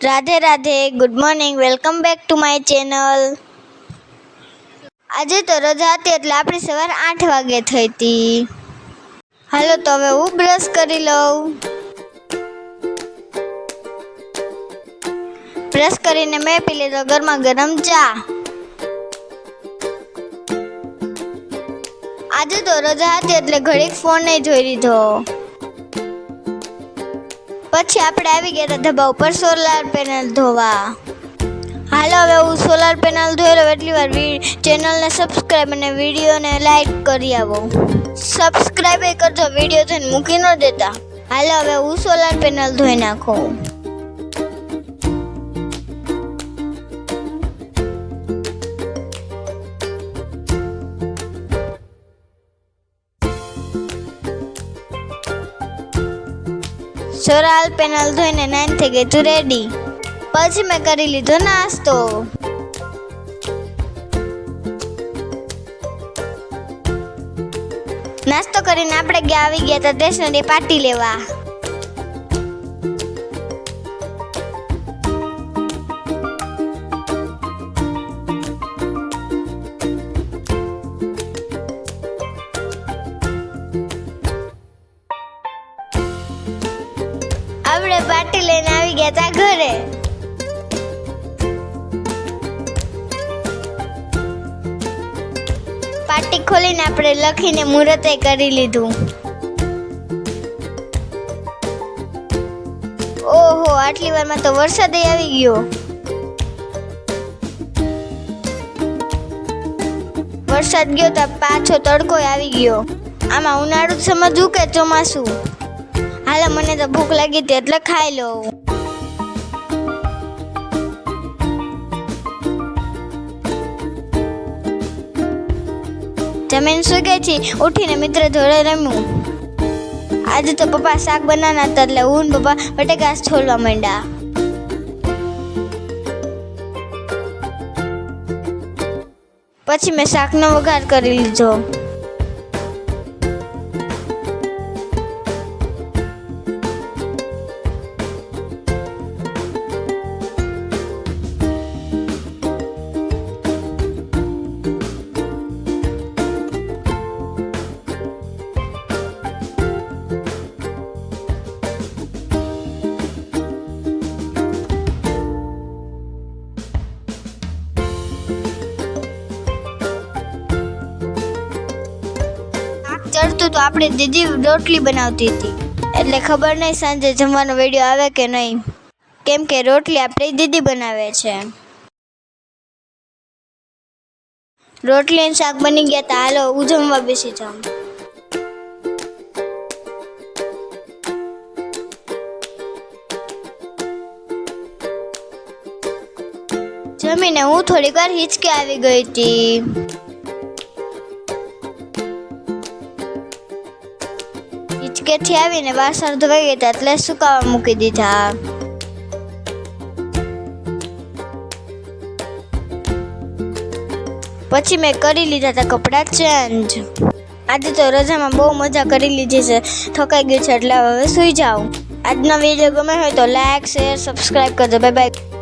Radhe Radhe, good morning, welcome back to my channel. આજે તો રજા હતી એટલે આપણી સવાર 8 વાગે થઈ હતી. હાલો તો હવે હું બ્રશ કરી લઉં. બ્રશ કરીને મેં પી લીધો ગરમા ગરમ ચા. આજે તો રજા હતી એટલે ઘડીક ફોન નહીં જોઈ લીધો. પછી આપણે આવી ગયા હતા ધાબા ઉપર સોલાર પેનલ ધોવા. હાલો હવે હું સોલાર પેનલ ધોઈ લઉં એટલી વાર ચેનલને સબસ્ક્રાઈબ અને વિડીયોને લાઈક કરી આવો. સબસ્ક્રાઈબ એ કરજો, વિડીયો થઈને મૂકી ન દેતા. હાલો હવે હું સોલાર પેનલ ધોઈ નાખું. સોલાર પેનલ ધોઈને 9 થઈ ગઈ તું રેડી. પછી મેં કરી લીધો નાસ્તો. નાસ્તો કરીને આપણે આવી ગયા હતા સ્ટેશનરી પાર્ટી લેવા. આપણે પાર્ટી લઈને આવી ગયા હતા ઘરે. પાર્ટી ખોલીને આપણે લખીને મુહૂર્તે કરી લીધું. ઓહો, આટલી વારમાં તો વરસાદ આવી ગયો. વરસાદ ગયો તો પાછો તડકો આવી ગયો. આમાં ઉનાળું સમજવું કે ચોમાસું? હાલો મને તો ભૂખ લાગી હતી એટલે ખાઈ લઉં. જમીન સુઈ ગઈ છે, ઉઠીને મિત્ર જોડે રમ્યું. આજે તો પપ્પા શાક બનાવના હતા એટલે હું ને પપ્પા બટેકા છોલવા માંડ્યા. પછી મેં શાકનો વઘાર કરી લીધો. ચડતું તો આપણે દીદી રોટલી બનાવતી હતી એટલે ખબર નહીં સાંજે જમવાનો વિડીયો આવે કે નહીં, કેમ કે રોટલી આપણી દીદી બનાવે છે. રોટલી અને શાક બની ગયા હતા. હાલો હું જમવા બેસી જાઉં. જમીને હું થોડીક વાર હિંચકે આવી ગઈ હતી. હિંચકેથી આવીને વાસણ ધોવાઈ ગયા એટલે સુકાવા મૂકી દીધા. પછી મેં કરી લીધા હતા કપડાં ચેન્જ. આજે તો રજામાં બહુ મજા કરી લીધી છે, થકાઈ ગઈ છે એટલે હવે સૂઈ જાઉં. આજનો વિડીયો ગમે હોય તો લાઈક, શેર, સબસ્ક્રાઈબ કરજો. Bye bye.